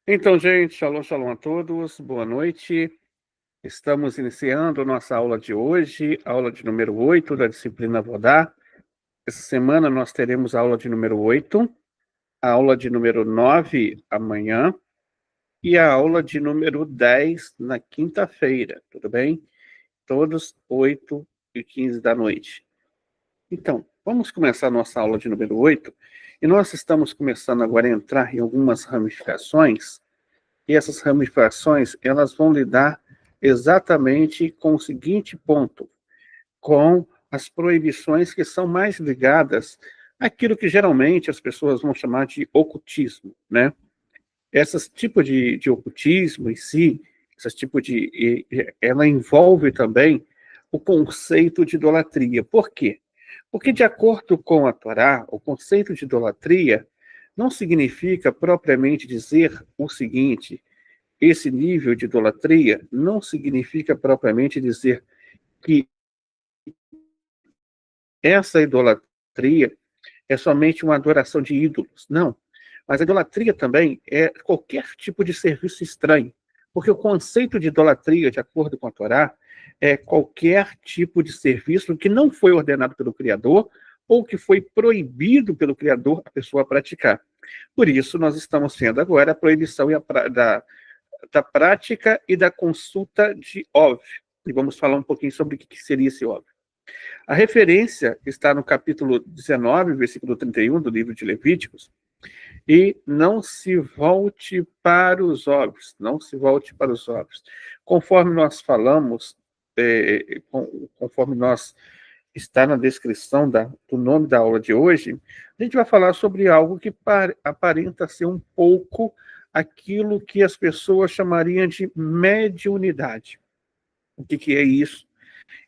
Então, gente, shalom, shalom a todos, boa noite. Estamos iniciando nossa aula de hoje, aula de número 8 da disciplina Vodá. Essa semana nós teremos a aula de número 8, a aula de número 9 amanhã e a aula de número 10 na quinta-feira, tudo bem? Todos 8h15 da noite. Então, vamos começar a nossa aula de número 8 e nós estamos começando agora a entrar em algumas ramificações. E essas ramificações, elas vão lidar exatamente com o seguinte ponto, com as proibições que são mais ligadas àquilo que geralmente as pessoas vão chamar de ocultismo, né? Esse tipo de ocultismo em si, esse tipo ela envolve também o conceito de idolatria. Por quê? Porque, de acordo com a Torá, o conceito de idolatria não significa propriamente dizer o seguinte: esse nível de idolatria não significa propriamente dizer que essa idolatria é somente uma adoração de ídolos. Não. Mas a idolatria também é qualquer tipo de serviço estranho. Porque o conceito de idolatria, de acordo com a Torá, é qualquer tipo de serviço que não foi ordenado pelo Criador ou que foi proibido pelo Criador a pessoa praticar. Por isso, nós estamos vendo agora a proibição da prática e da consulta de Ov. E vamos falar um pouquinho sobre o que seria esse Ov. A referência está no capítulo 19, versículo 31 do livro de Levíticos, e não se volte para os ovos, não se volte para os ovos. Conforme nós falamos, conforme nós está na descrição do nome da aula de hoje, a gente vai falar sobre algo que aparenta ser um pouco aquilo que as pessoas chamariam de mediunidade. O que é isso?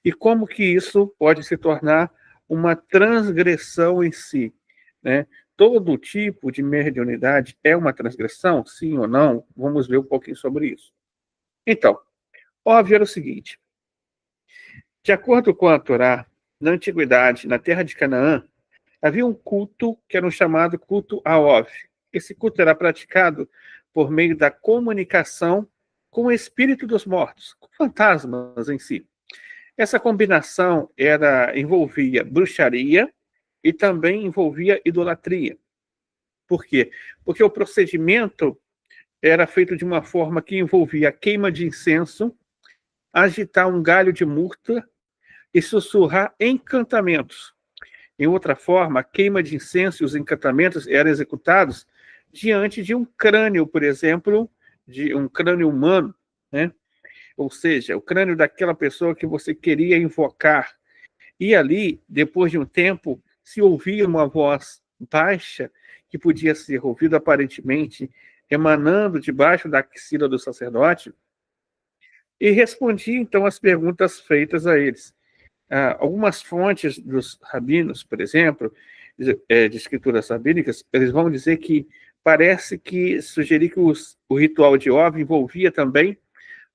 E como que isso pode se tornar uma transgressão em si, né? Todo tipo de mediunidade é uma transgressão, sim ou não? Vamos ver um pouquinho sobre isso. Então, óbvio era o seguinte: de acordo com a Torá, na antiguidade, na terra de Canaã, havia um culto que era um chamado culto a Ov. Esse culto era praticado por meio da comunicação com o espírito dos mortos, com fantasmas em si. Essa combinação envolvia bruxaria e também envolvia idolatria. Por quê? Porque o procedimento era feito de uma forma que envolvia a queima de incenso, agitar um galho de murta e sussurrar encantamentos. Em outra forma, a queima de incenso e os encantamentos eram executados diante de um crânio, por exemplo, de um crânio humano, né? Ou seja, o crânio daquela pessoa que você queria invocar. E ali, depois de um tempo, se ouvia uma voz baixa, que podia ser ouvida aparentemente emanando debaixo da axila do sacerdote, e respondia então as perguntas feitas a eles. Algumas fontes dos rabinos, por exemplo, de escrituras rabínicas, eles vão dizer que parece que sugerir que o ritual de Ov envolvia também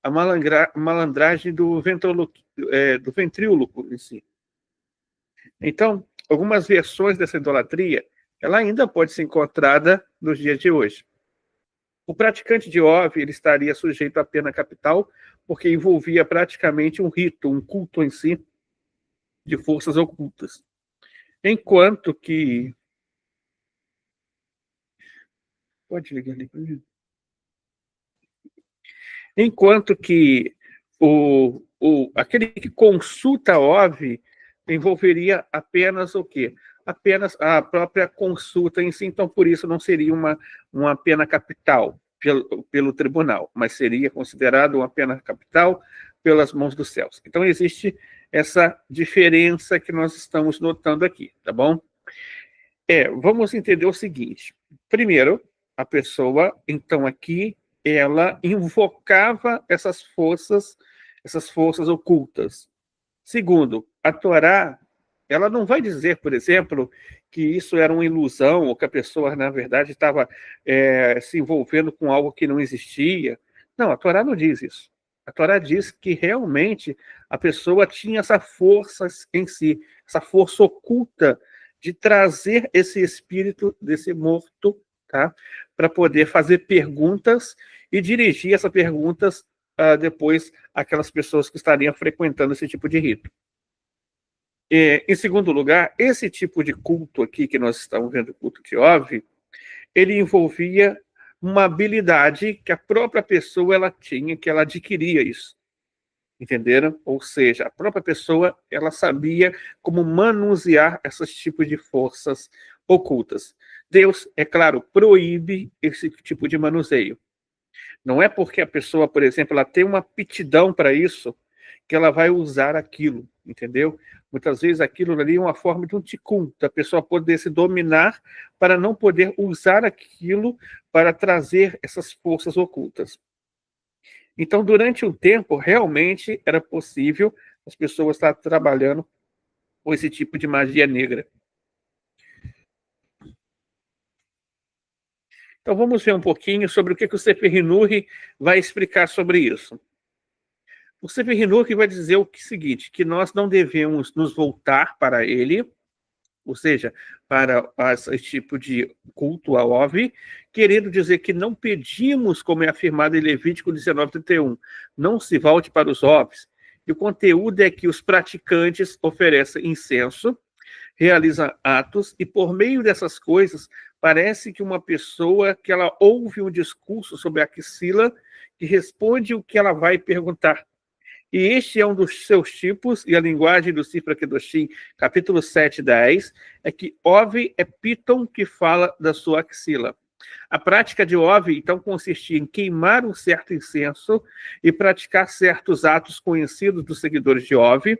a malandragem do ventríloco em si. Então, algumas versões dessa idolatria, ela ainda pode ser encontrada nos dias de hoje. O praticante de Ov, ele estaria sujeito à pena capital, porque envolvia praticamente um rito, um culto em si, de forças ocultas. Enquanto que... Pode ligar ali para mim. Enquanto que aquele que consulta Ov envolveria apenas o quê? Apenas a própria consulta em si, então por isso não seria uma pena capital pelo tribunal, mas seria considerado uma pena capital pelas mãos dos céus. Então existe essa diferença que nós estamos notando aqui, tá bom? Vamos entender o seguinte. Primeiro, a pessoa, então aqui, ela invocava essas forças ocultas. Segundo, a Torá, ela não vai dizer, por exemplo, que isso era uma ilusão, ou que a pessoa, na verdade, estava se envolvendo com algo que não existia. Não, a Torá não diz isso. A Torá diz que realmente a pessoa tinha essa força em si, essa força oculta de trazer esse espírito desse morto tá? Para poder fazer perguntas e dirigir essas perguntas depois àquelas pessoas que estariam frequentando esse tipo de rito. Em segundo lugar, esse tipo de culto aqui que nós estamos vendo, o culto de Ove, ele envolvia uma habilidade que a própria pessoa ela tinha, que ela adquiria isso. Entenderam? Ou seja, a própria pessoa ela sabia como manusear esses tipos de forças ocultas. Deus, é claro, proíbe esse tipo de manuseio. Não é porque a pessoa, por exemplo, ela tem uma aptidão para isso que ela vai usar aquilo, entendeu? Muitas vezes aquilo ali é uma forma de um ticum, da pessoa poder se dominar para não poder usar aquilo para trazer essas forças ocultas. Então, durante um tempo, realmente era possível as pessoas estar trabalhando com esse tipo de magia negra. Então, vamos ver um pouquinho sobre o que o Sefer Hinurri vai explicar sobre isso. O Sefer Hinurri vai dizer o seguinte, que nós não devemos nos voltar para ele, ou seja, para esse tipo de culto a Ove, querendo dizer que não pedimos, como é afirmado em Levítico 19:31, não se volte para os Oves. E o conteúdo é que os praticantes oferecem incenso, realizam atos, e por meio dessas coisas, parece que uma pessoa que ela ouve um discurso sobre a Axila, que responde o que ela vai perguntar. E este é um dos seus tipos, e a linguagem do Sifra Kedoshim, capítulo 7, 10, é que Ove é Piton que fala da sua axila. A prática de Ove, então, consistia em queimar um certo incenso e praticar certos atos conhecidos dos seguidores de Ove,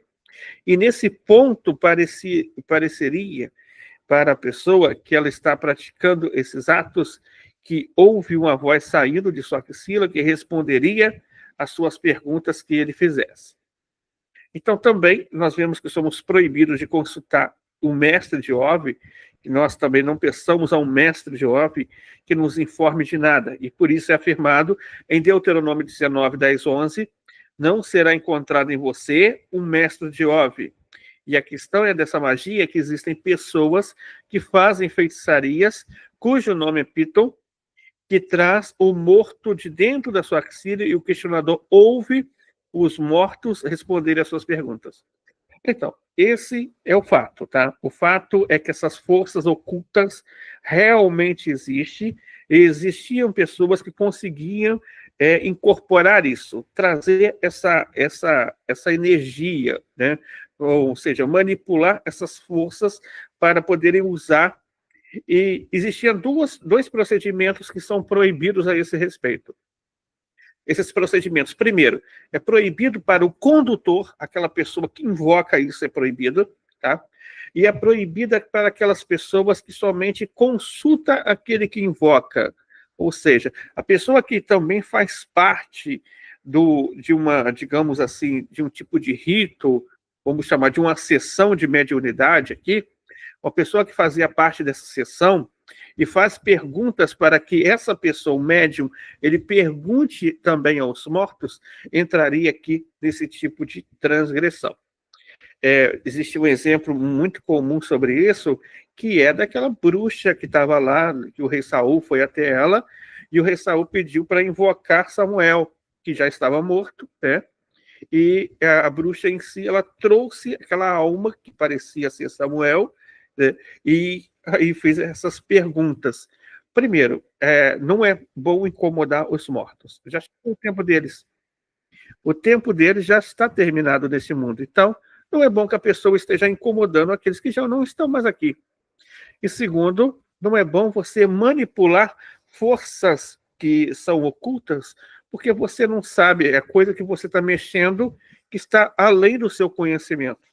e nesse ponto pareceria para a pessoa que ela está praticando esses atos que houve uma voz saindo de sua axila que responderia as suas perguntas que ele fizesse. Então, também, nós vemos que somos proibidos de consultar o mestre de Ove, que nós também não peçamos a um mestre de Ove que nos informe de nada, e por isso é afirmado em Deuteronômio 19, 10, 11, não será encontrado em você um mestre de Ove. E a questão é dessa magia que existem pessoas que fazem feitiçarias, cujo nome é Piton, que traz o morto de dentro da sua axila e o questionador ouve os mortos responderem às suas perguntas. Então, esse é o fato, tá? O fato é que essas forças ocultas realmente existem e existiam pessoas que conseguiam incorporar isso, trazer essa energia, né? Ou seja, manipular essas forças para poderem usar. E existiam dois procedimentos que são proibidos a esse respeito. Esses procedimentos, primeiro, é proibido para o condutor, aquela pessoa que invoca isso é proibido, tá? E é proibida para aquelas pessoas que somente consulta aquele que invoca. Ou seja, a pessoa que também faz parte de uma, digamos assim, de um tipo de rito, vamos chamar de uma sessão de mediunidade aqui, uma pessoa que fazia parte dessa sessão e faz perguntas para que essa pessoa, o médium, ele pergunte também aos mortos, entraria aqui nesse tipo de transgressão. Existe um exemplo muito comum sobre isso, que é daquela bruxa que estava lá, que o rei Saul foi até ela, e o rei Saul pediu para invocar Samuel, que já estava morto, né? E a bruxa em si, ela trouxe aquela alma que parecia ser Samuel, né? E aí fez essas perguntas. Primeiro, não é bom incomodar os mortos. Já chegou o tempo deles. O tempo deles já está terminado nesse mundo. Então, não é bom que a pessoa esteja incomodando aqueles que já não estão mais aqui. E segundo, não é bom você manipular forças que são ocultas, porque você não sabe, é coisa que você está mexendo que está além do seu conhecimento,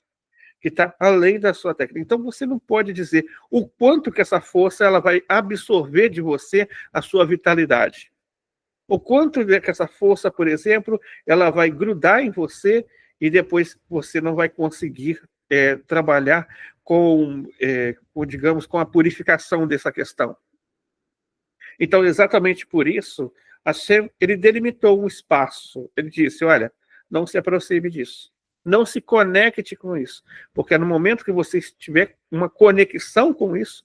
que está além da sua técnica. Então, você não pode dizer o quanto que essa força ela vai absorver de você a sua vitalidade. O quanto que essa força, por exemplo, ela vai grudar em você e depois você não vai conseguir trabalhar digamos, com a purificação dessa questão. Então, exatamente por isso, Hashem, ele delimitou um espaço. Ele disse, olha, não se aproxime disso. Não se conecte com isso. Porque no momento que você tiver uma conexão com isso,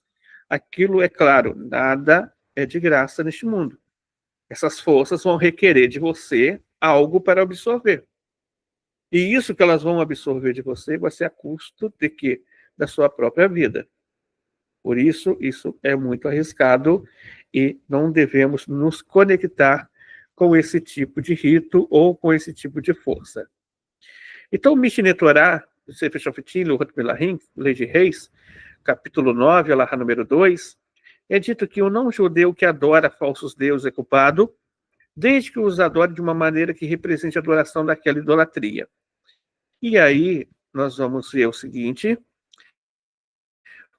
aquilo é claro, nada é de graça neste mundo. Essas forças vão requerer de você algo para absorver. E isso que elas vão absorver de você vai ser a custo de quê? Da sua própria vida. Por isso, isso é muito arriscado e não devemos nos conectar com esse tipo de rito ou com esse tipo de força. Então, Mishneh Torah, Sefer Shoftim, Luhot Melahim, Lei de Reis, capítulo 9, alahá número 2, é dito que o não-judeu que adora falsos deuses é culpado, desde que os adore de uma maneira que represente a adoração daquela idolatria. E aí, nós vamos ver o seguinte: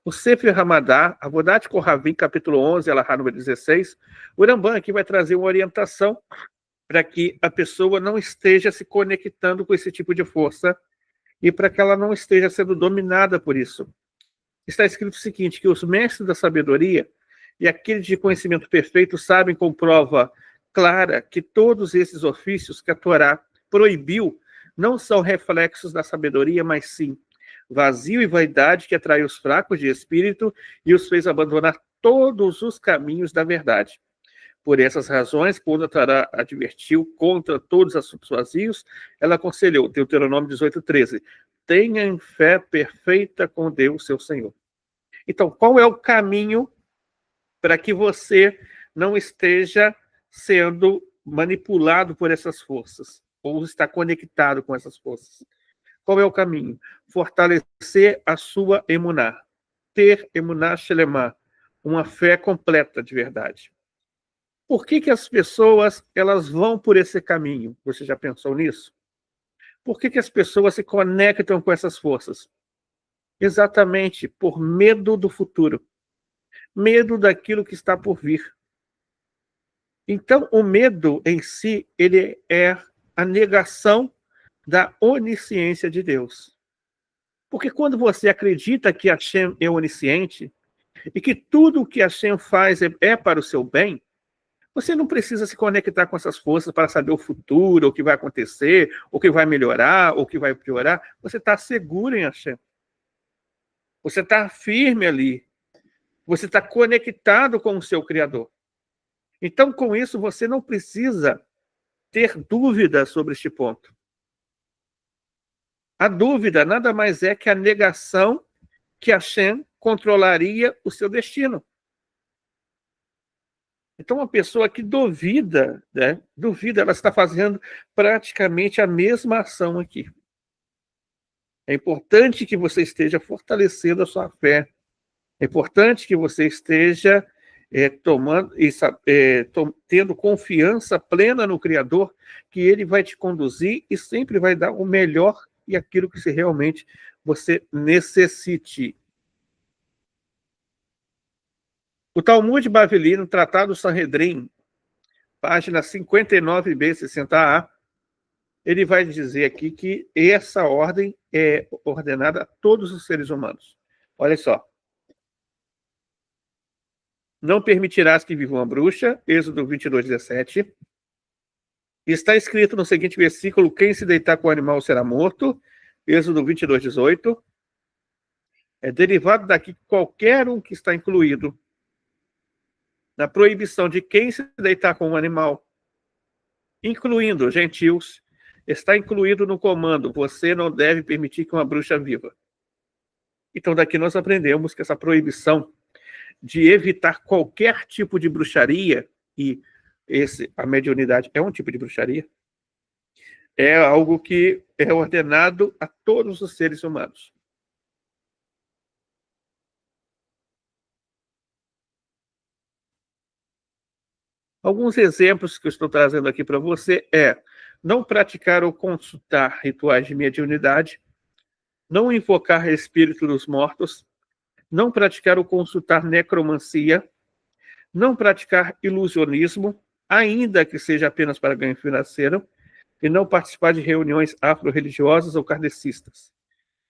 o Sefer Hamadá, Avodat Kohavim, capítulo 11, alahá número 16, o Rambam aqui vai trazer uma orientação para que a pessoa não esteja se conectando com esse tipo de força e para que ela não esteja sendo dominada por isso. Está escrito o seguinte, que os mestres da sabedoria e aqueles de conhecimento perfeito sabem com prova clara que todos esses ofícios que a Torá proibiu não são reflexos da sabedoria, mas sim vazio e vaidade que atraiu os fracos de espírito e os fez abandonar todos os caminhos da verdade. Por essas razões, quando a Torá advertiu contra todos os assuntos vazios, ela aconselhou, Deuteronômio 18:13, tenham fé perfeita com Deus, seu Senhor. Então, qual é o caminho para que você não esteja sendo manipulado por essas forças, ou está conectado com essas forças? Qual é o caminho? Fortalecer a sua emuná. Ter emuná shelemá, uma fé completa de verdade. Por que as pessoas elas vão por esse caminho? Você já pensou nisso? Por que as pessoas se conectam com essas forças? Exatamente por medo do futuro. Medo daquilo que está por vir. Então, o medo em si, ele é a negação da onisciência de Deus. Porque quando você acredita que Hashem é onisciente e que tudo o que Hashem faz é para o seu bem, você não precisa se conectar com essas forças para saber o futuro, o que vai acontecer, o que vai melhorar, o que vai piorar. Você está seguro em Hashem. Você está firme ali. Você está conectado com o seu Criador. Então, com isso, você não precisa ter dúvida sobre este ponto. A dúvida nada mais é que a negação que Hashem controlaria o seu destino. Então, uma pessoa que duvida, né? Duvida, ela está fazendo praticamente a mesma ação aqui. É importante que você esteja fortalecendo a sua fé. É importante que você esteja tendo confiança plena no Criador, que Ele vai te conduzir e sempre vai dar o melhor e aquilo que realmente você necessite. O Talmud Babilônio, Tratado Sanhedrin, página 59b, 60a, ele vai dizer aqui que essa ordem é ordenada a todos os seres humanos. Olha só. Não permitirás que viva uma bruxa, Êxodo 22:17. Está escrito no seguinte versículo, quem se deitar com o animal será morto, Êxodo 22:18. É derivado daqui qualquer um que está incluído na proibição de quem se deitar com um animal, incluindo gentios, está incluído no comando, você não deve permitir que uma bruxa viva. Então, daqui nós aprendemos que essa proibição de evitar qualquer tipo de bruxaria, e a mediunidade é um tipo de bruxaria, é algo que é ordenado a todos os seres humanos. Alguns exemplos que eu estou trazendo aqui para você não praticar ou consultar rituais de mediunidade, não invocar espírito dos mortos, não praticar ou consultar necromancia, não praticar ilusionismo, ainda que seja apenas para ganho financeiro, e não participar de reuniões afro-religiosas ou kardecistas.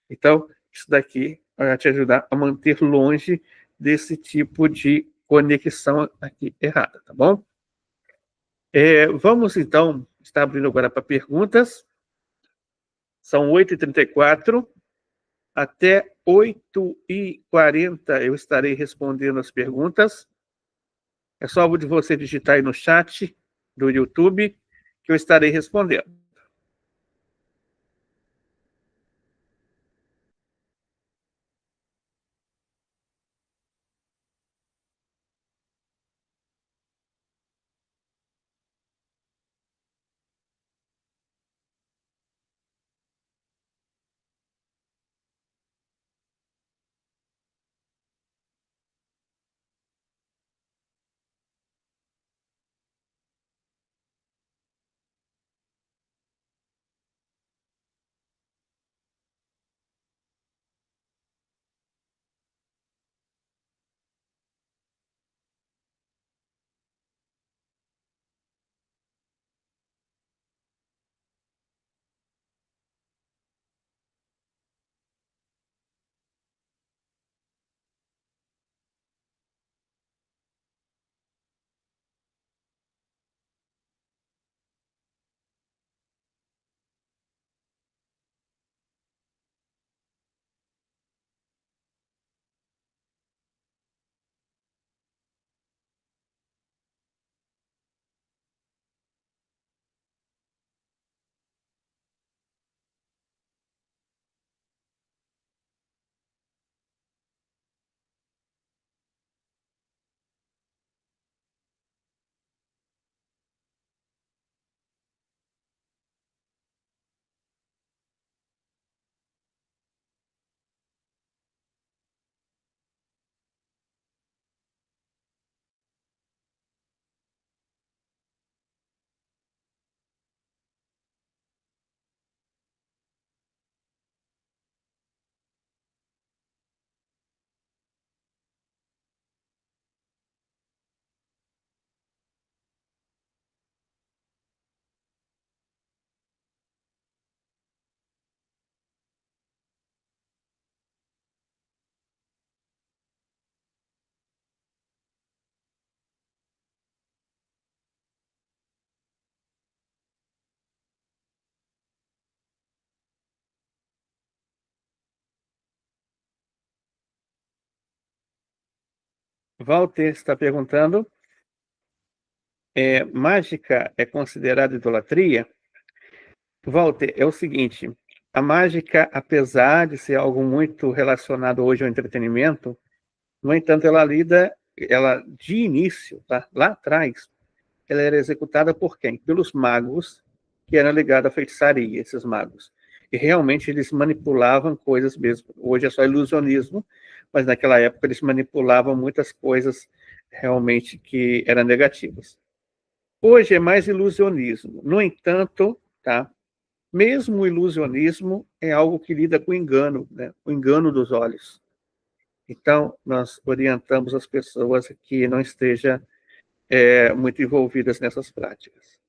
Então, isso daqui vai te ajudar a manter longe desse tipo de conexão aqui errada, tá bom? Vamos, então, estar abrindo agora para perguntas. São 8h34. Até 8h40 eu estarei respondendo as perguntas. É só de você digitar aí no chat do YouTube que eu estarei respondendo. Walter está perguntando, mágica é considerada idolatria? Walter, é o seguinte, a mágica, apesar de ser algo muito relacionado hoje ao entretenimento, no entanto, ela de início, tá? Lá atrás, ela era executada por quem? Pelos magos, que eram ligados à feitiçaria, esses magos. E realmente eles manipulavam coisas mesmo. Hoje é só ilusionismo, mas naquela época eles manipulavam muitas coisas realmente que eram negativas. Hoje é mais ilusionismo. No entanto, tá? Mesmo o ilusionismo é algo que lida com engano, né? O engano dos olhos. Então, nós orientamos as pessoas que não estejam muito envolvidas nessas práticas.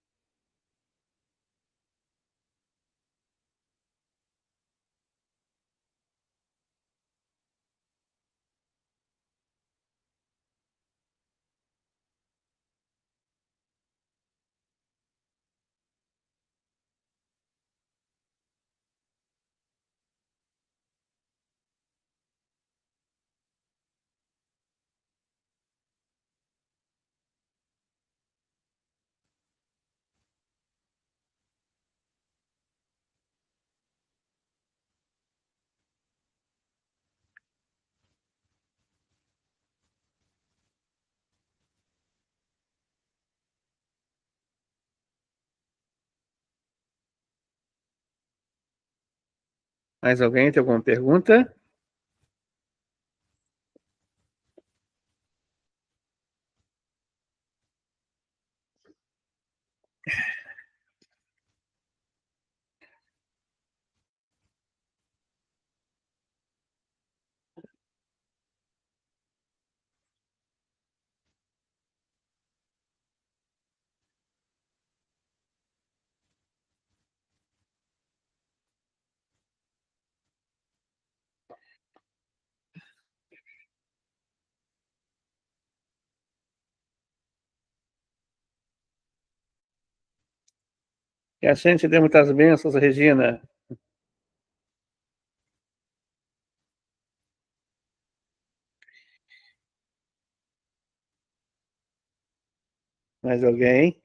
Mais alguém tem alguma pergunta? Que a gente dê muitas bênçãos, Regina. Mais alguém?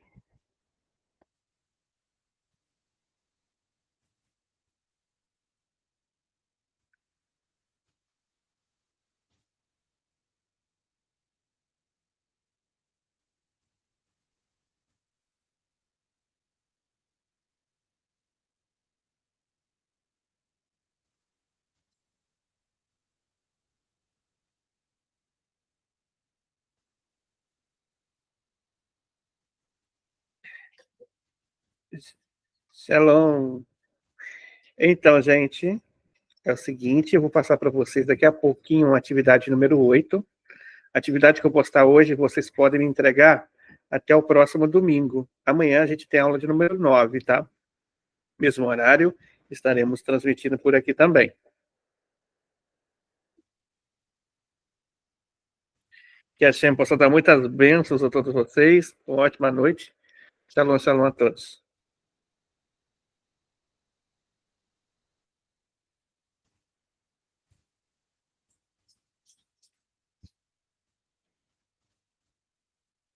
Shalom. Então, gente, é o seguinte, eu vou passar para vocês daqui a pouquinho a atividade número 8. A atividade que eu postar hoje, vocês podem me entregar até o próximo domingo. Amanhã a gente tem aula de número 9, tá? Mesmo horário, estaremos transmitindo por aqui também. Que a Shem possa dar muitas bênçãos a todos vocês. Uma ótima noite. Shalom, shalom a todos.